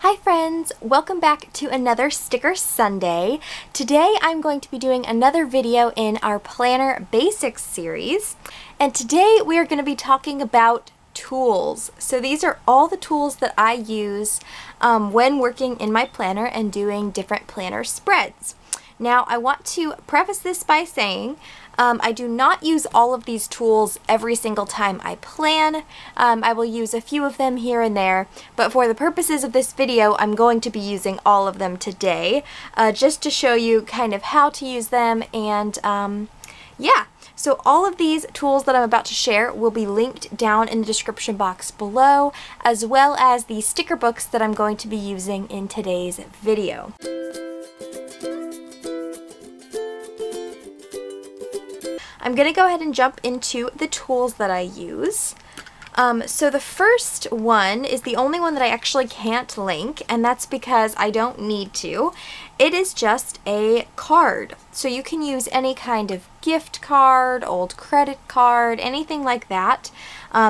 Hi friends, welcome back to another Sticker Sunday. Today I'm going to be doing another video in our Planner Basics series, and today we are going to be talking about tools. So these are all the tools that I use when working in my planner and doing different planner spreads. Now I want to preface this by saying I do not use all of these tools every single time I plan. I will use a few of them here and there, but for the purposes of this video, I'm going to be using all of them today, just to show you kind of how to use them, and yeah. So all of these tools that I'm about to share will be linked down in the description box below, as well as the sticker books that I'm going to be using in today's video. I'm going to go ahead and jump into the tools that I use. So the first one is the only one that I actually can't link, and that's because I don't need to. It is just a card. So you can use any kind of gift card, old credit card, anything like that.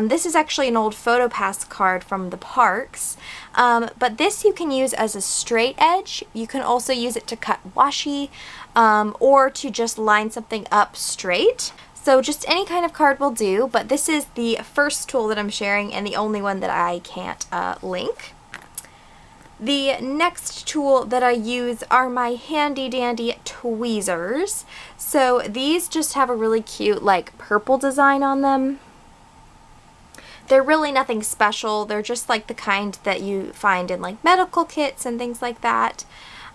This is actually an old PhotoPass card from the parks, but this you can use as a straight edge. You can also use it to cut washi, or to just line something up straight. So just any kind of card will do, but this is the first tool that I'm sharing and the only one that I can't link. The next tool that I use are my handy dandy tweezers. So these just have a really cute like purple design on them. They're really nothing special. They're just like the kind that you find in like medical kits and things like that.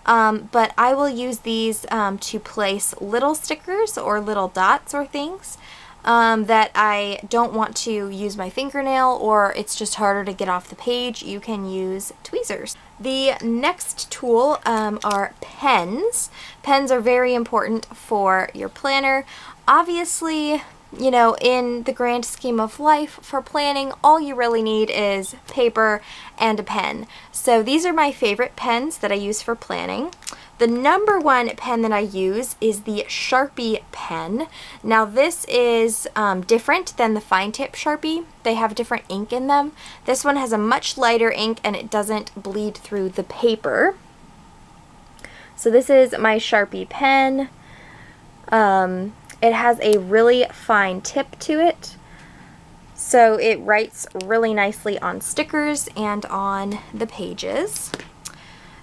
But I will use these to place little stickers or little dots or things that I don't want to use my fingernail, or it's just harder to get off the page. You can use tweezers. The next tool are pens. Pens are very important for your planner. Obviously, you know, in the grand scheme of life, for planning, all you really need is paper and a pen. So these are my favorite pens that I use for planning. The number one pen that I use is the Sharpie pen. Now this is different than the fine tip Sharpie. They have different ink in them. This one has a much lighter ink and it doesn't bleed through the paper. So this is my Sharpie pen. It has a really fine tip to it, so it writes really nicely on stickers and on the pages.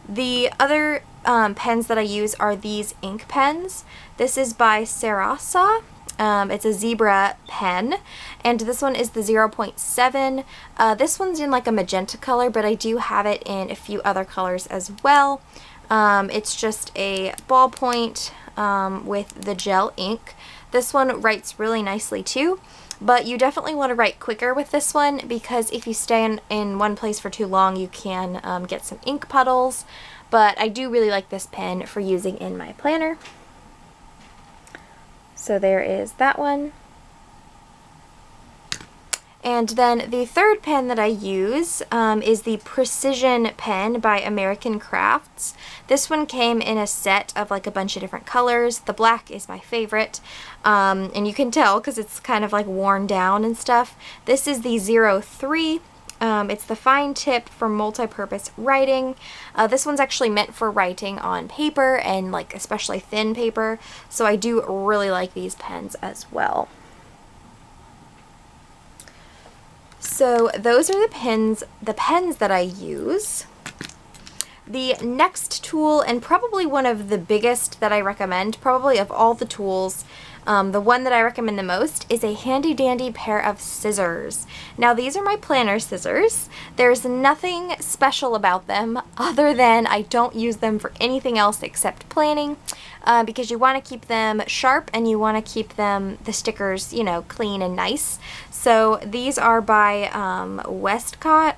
The other pens that I use are these ink pens. This is by Sarasa. It's a zebra pen, and this one is the 0.7. This one's in like a magenta color, but I do have it in a few other colors as well. It's just a ballpoint with the gel ink. This one writes really nicely too, but you definitely want to write quicker with this one, because if you stay in one place for too long, you can get some ink puddles. But I do really like this pen for using in my planner. So there is that one. And then the third pen that I use is the Precision pen by American Crafts. This one came in a set of like a bunch of different colors. The black is my favorite, and you can tell because it's kind of like worn down and stuff. This is the 03. It's the fine tip for multi-purpose writing. This one's actually meant for writing on paper, and like especially thin paper, so I do really like these pens as well. So those are the pens that I use. The next tool, and probably one of the biggest that I recommend, probably of all the tools, the one that I recommend the most is a handy dandy pair of scissors. Now these are my planner scissors. There's nothing special about them other than I don't use them for anything else except planning, because you want to keep them sharp and you want to keep them, the stickers, you know, clean and nice. So these are by Westcott,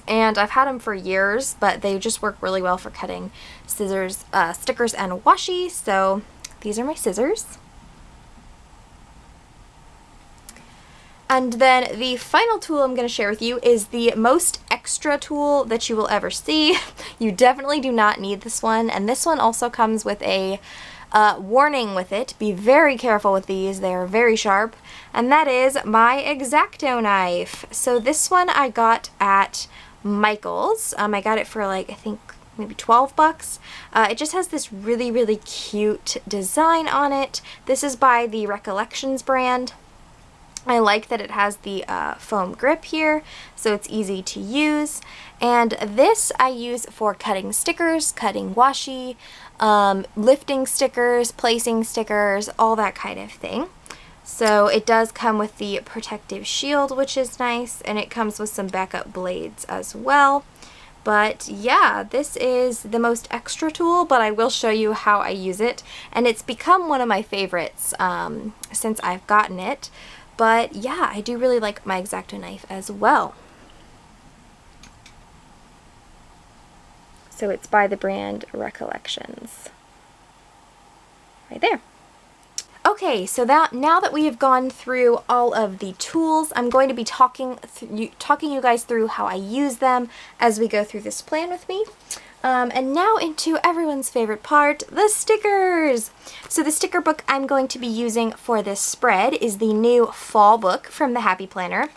and I've had them for years, but they just work really well for cutting scissors, stickers and washi. So these are my scissors. And then the final tool I'm going to share with you is the most extra tool that you will ever see. You definitely do not need this one, and this one also comes with a warning with it. Be very careful with these, they are very sharp, and that is my X-Acto knife. So this one I got at Michaels. I got it for like, I think maybe 12 bucks. It just has this really, really cute design on it. This is by the Recollections brand. I like that it has the foam grip here, so it's easy to use. And this I use for cutting stickers, cutting washi, lifting stickers, placing stickers, all that kind of thing. So it does come with the protective shield, which is nice, and it comes with some backup blades as well. But yeah, this is the most extra tool, but I will show you how I use it. And it's become one of my favorites since I've gotten it. But yeah, I do really like my X-Acto knife as well. So it's by the brand Recollections. Right there. Okay, so now that we have gone through all of the tools, I'm going to be talking you guys through how I use them as we go through this plan with me. And now into everyone's favorite part, the stickers! So the sticker book I'm going to be using for this spread is the new fall book from the Happy Planner.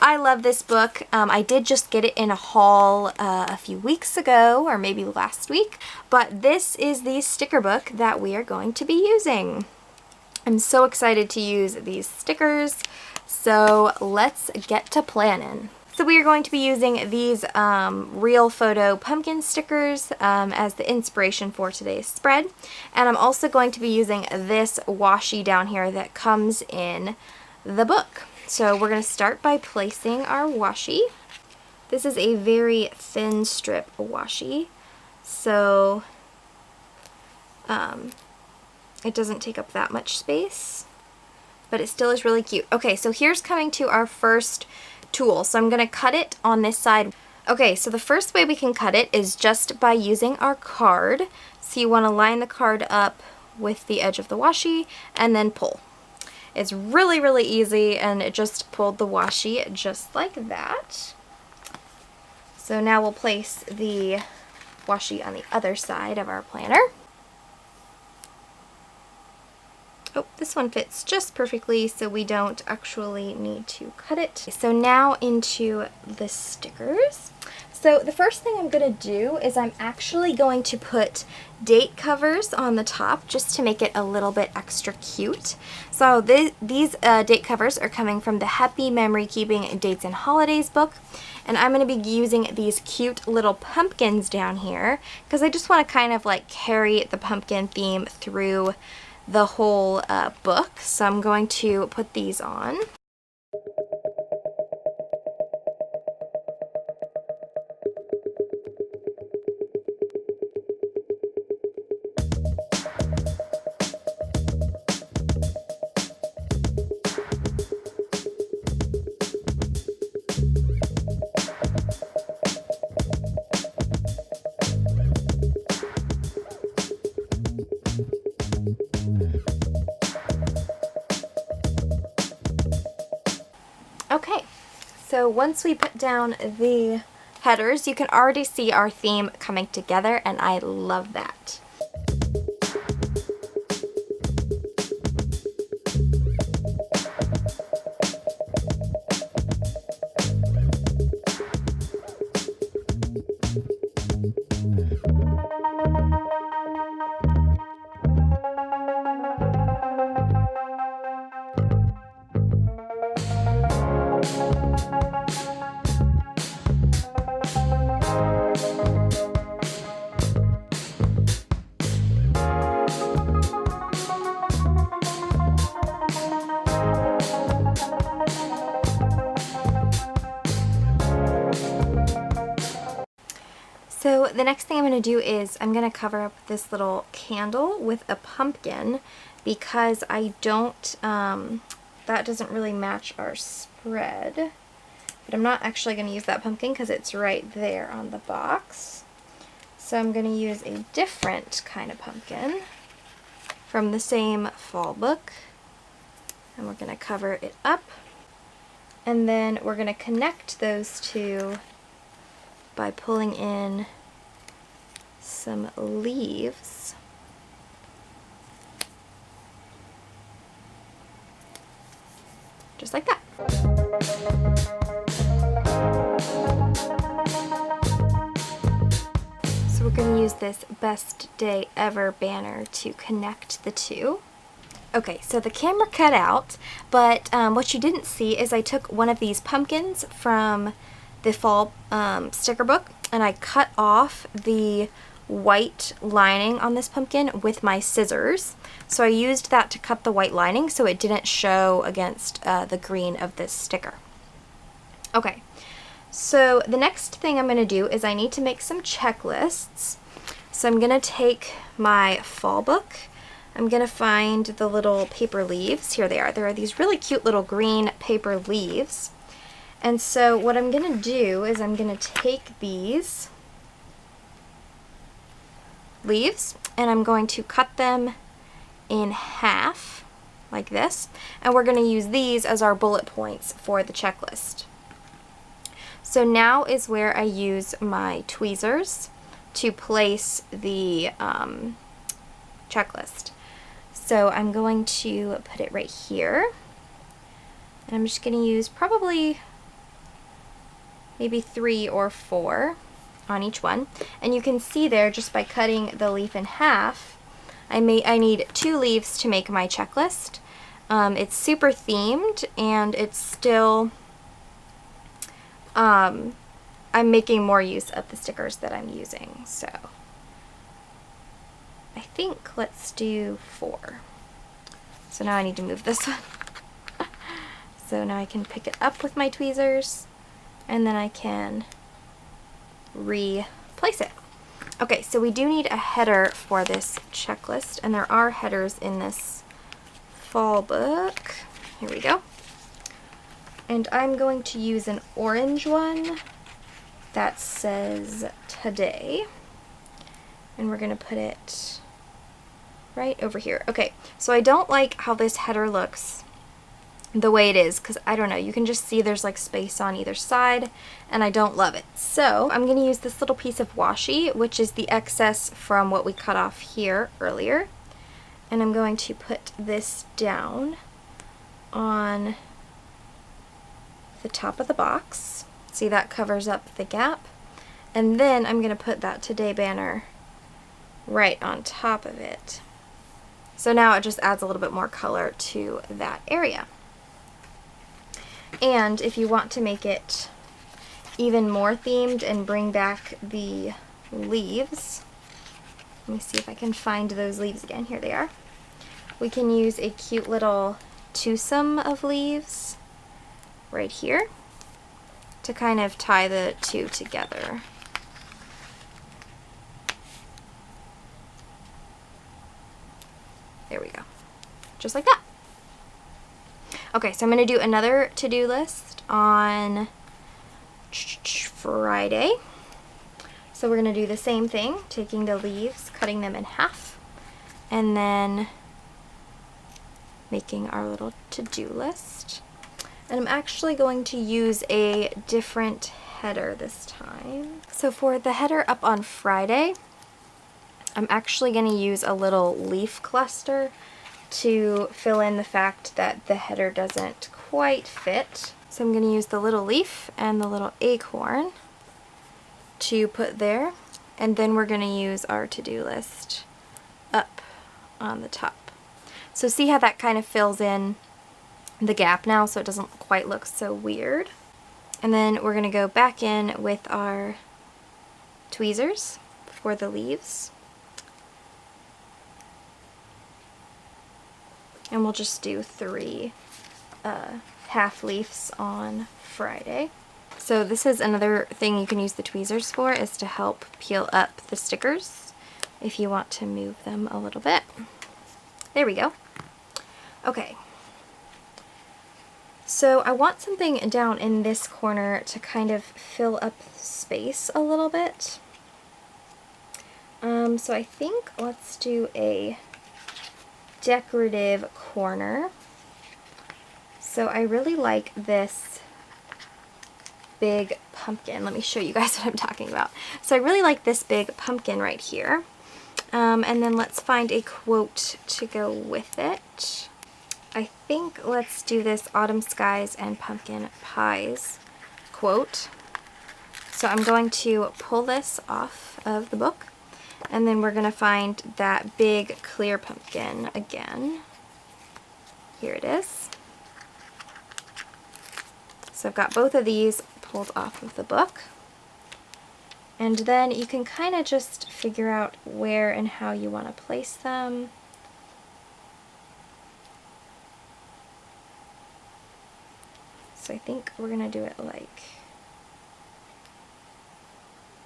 I love this book. I did just get it in a haul a few weeks ago, or maybe last week, but this is the sticker book that we are going to be using. I'm so excited to use these stickers, so let's get to planning. So we are going to be using these real photo pumpkin stickers as the inspiration for today's spread. And I'm also going to be using this washi down here that comes in the book. So we're going to start by placing our washi. This is a very thin strip washi, so it doesn't take up that much space, but it still is really cute. Okay, so here's coming to our first tool. So I'm going to cut it on this side. Okay, so the first way we can cut it is just by using our card. So you want to line the card up with the edge of the washi and then pull. It's really, really easy, and it just pulled the washi just like that. So now we'll place the washi on the other side of our planner. Oh, this one fits just perfectly, so we don't actually need to cut it. So now into the stickers. So the first thing I'm going to do is I'm actually going to put date covers on the top just to make it a little bit extra cute. So these date covers are coming from the Happy Memory Keeping Dates and Holidays book. And I'm going to be using these cute little pumpkins down here because I just want to kind of like carry the pumpkin theme through the whole book. So I'm going to put these on. Okay, so once we put down the headers, you can already see our theme coming together, and I love that. So the next thing I'm going to do is I'm going to cover up this little candle with a pumpkin because I don't, that doesn't really match our spread. But I'm not actually going to use that pumpkin because it's right there on the box. So I'm going to use a different kind of pumpkin from the same fall book. And we're going to cover it up. And then we're going to connect those two by pulling in some leaves. Just like that. we're going to use this Best Day Ever banner to connect the two. Okay, so the camera cut out, but what you didn't see is I took one of these pumpkins from the fall sticker book, and I cut off the white lining on this pumpkin with my scissors. So I used that to cut the white lining so it didn't show against the green of this sticker. Okay, so the next thing I'm going to do is I need to make some checklists. So I'm going to take my fall book. I'm going to find the little paper leaves. Here they are. There are these really cute little green paper leaves. And so what I'm going to do is I'm going to take these leaves and I'm going to cut them in half like this, and we're going to use these as our bullet points for the checklist. So now is where I use my tweezers to place the checklist. So I'm going to put it right here, and I'm just going to use probably maybe 3 or 4 on each one. And you can see there, just by cutting the leaf in half, I need 2 leaves to make my checklist. It's super themed, and it's still, I'm making more use of the stickers that I'm using, so I think let's do 4. So now I need to move this one. So now I can pick it up with my tweezers, and then I can replace it. Okay, so we do need a header for this checklist, and there are headers in this fall book. Here we go. And I'm going to use an orange one that says today, and we're going to put it right over here. Okay, so I don't like how this header looks the way it is, because I don't know, you can just see there's like space on either side, and I don't love it. So I'm going to use this little piece of washi, which is the excess from what we cut off here earlier, and I'm going to put this down on the top of the box. See, that covers up the gap, and then I'm going to put that today banner right on top of it. So now it just adds a little bit more color to that area. And if you want to make it even more themed and bring back the leaves, let me see if I can find those leaves again. Here they are. We can use a cute little twosome of leaves right here to kind of tie the two together. There we go. Just like that. Okay, so I'm going to do another to-do list on Friday. So we're going to do the same thing, taking the leaves, cutting them in half, and then making our little to-do list. And I'm actually going to use a different header this time. So for the header up on Friday, I'm actually going to use a little leaf cluster to fill in the fact that the header doesn't quite fit. So I'm going to use the little leaf and the little acorn to put there, and then we're going to use our to-do list up on the top. So see how that kind of fills in the gap now, so it doesn't quite look so weird. And then we're going to go back in with our tweezers for the leaves. And we'll just do 3 half leaves on Friday. So this is another thing you can use the tweezers for, is to help peel up the stickers if you want to move them a little bit. There we go. Okay. So I want something down in this corner to kind of fill up space a little bit. So I think let's do a decorative corner. So I really like this big pumpkin. Let me show you guys what I'm talking about. So I really like this big pumpkin right here. And then let's find a quote to go with it. I think let's do this Autumn Skies and Pumpkin Pies quote. So I'm going to pull this off of the book, And then we're going to find that big clear pumpkin again. Here it is. So I've got both of these pulled off of the book. And then you can kind of just figure out where and how you want to place them. So I think we're going to do it like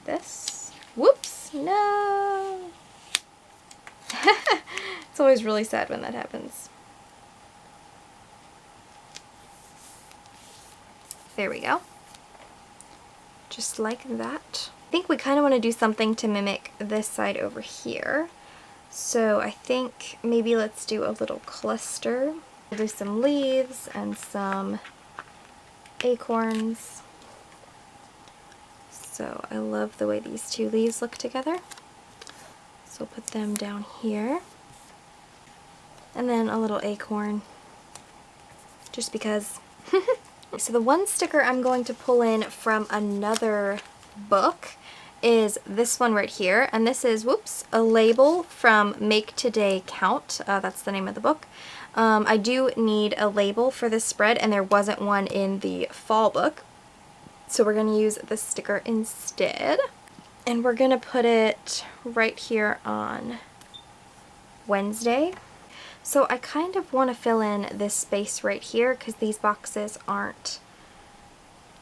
this. Whoops, no! It's always really sad when that happens. There we go. Just like that. I think we kind of want to do something to mimic this side over here. So I think maybe let's do a little cluster. We'll do some leaves and some acorns. So I love the way these two leaves look together. So we'll put them down here. And then a little acorn, just because. So the one sticker I'm going to pull in from another book is this one right here, and this is, whoops, a label from Make Today Count. That's the name of the book. I do need a label for this spread, and there wasn't one in the fall book, so we're going to use this sticker instead. And we're going to put it right here on Wednesday. So I kind of want to fill in this space right here because these boxes aren't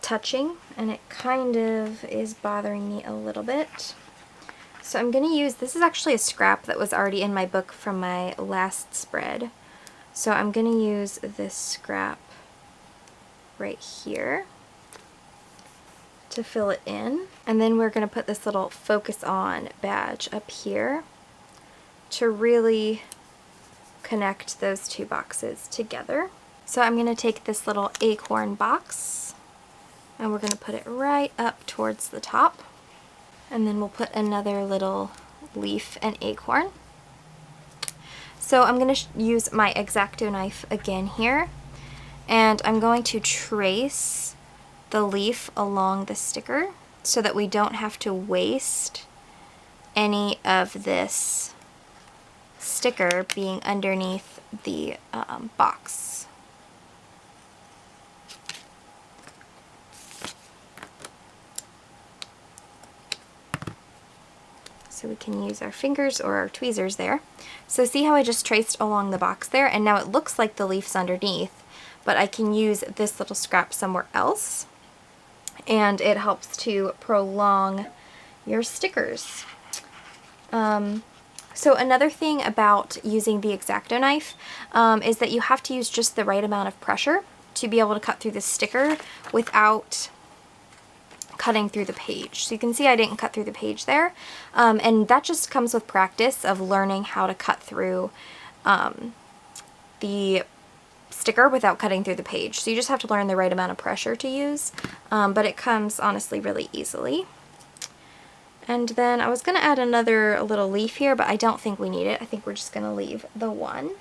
touching, and it kind of is bothering me a little bit. So I'm going to use, this is actually a scrap that was already in my book from my last spread. So I'm going to use this scrap right here to fill it in. And then we're going to put this little focus on badge up here to really connect those two boxes together. So I'm going to take this little acorn box and we're going to put it right up towards the top. And then we'll put another little leaf and acorn. So I'm going to use my X-Acto knife again here, and I'm going to trace the leaf along the sticker so that we don't have to waste any of this sticker being underneath the box. So we can use our fingers or our tweezers there. So see how I just traced along the box there, and now it looks like the leaf's underneath, but I can use this little scrap somewhere else, and it helps to prolong your stickers. So another thing about using the X-Acto knife is that you have to use just the right amount of pressure to be able to cut through the sticker without cutting through the page. So you can see I didn't cut through the page there, and that just comes with practice of learning how to cut through the sticker without cutting through the page. So you just have to learn the right amount of pressure to use, but it comes honestly really easily. And then I was going to add another little leaf here, but I don't think we need it. I think we're just going to leave the one.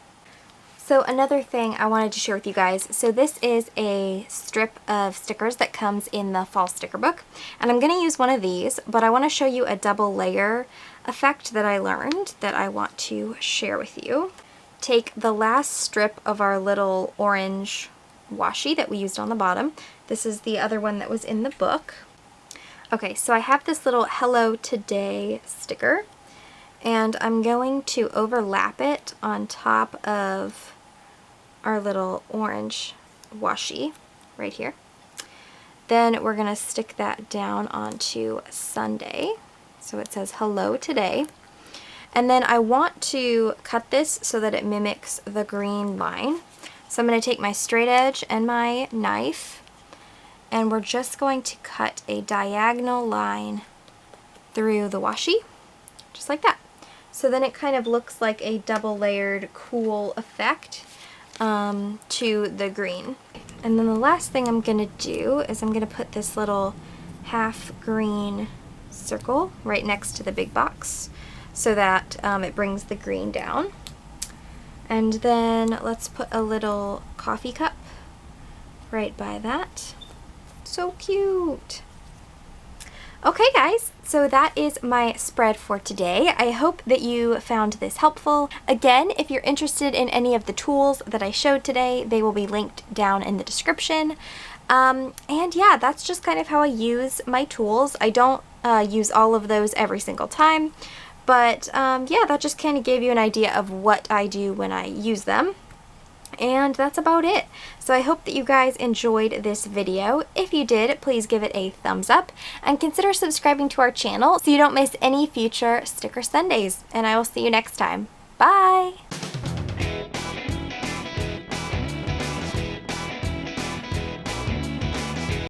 So another thing I wanted to share with you guys, so this is a strip of stickers that comes in the fall sticker book, and I'm going to use one of these, but I want to show you a double layer effect that I learned that I want to share with you. Take the last strip of our little orange washi that we used on the bottom. This is the other one that was in the book. Okay, so I have this little Hello Today sticker, and I'm going to overlap it on top of our little orange washi right here. Then we're going to stick that down onto Sunday. So it says Hello Today. And then I want to cut this so that it mimics the green line. So I'm going to take my straight edge and my knife, and we're just going to cut a diagonal line through the washi, just like that. So then it kind of looks like a double layered cool effect to the green. And then the last thing I'm going to do is I'm going to put this little half green circle right next to the big box so that it brings the green down. And then let's put a little coffee cup right by that. So cute! Okay guys, so that is my spread for today. I hope that you found this helpful. Again, if you're interested in any of the tools that I showed today, they will be linked down in the description. And yeah, that's just kind of how I use my tools. I don't use all of those every single time, but yeah, that just kind of gave you an idea of what I do when I use them. And that's about it. So I hope that you guys enjoyed this video. If you did, please give it a thumbs up and consider subscribing to our channel so you don't miss any future Sticker Sundays. And I will see you next time. Bye!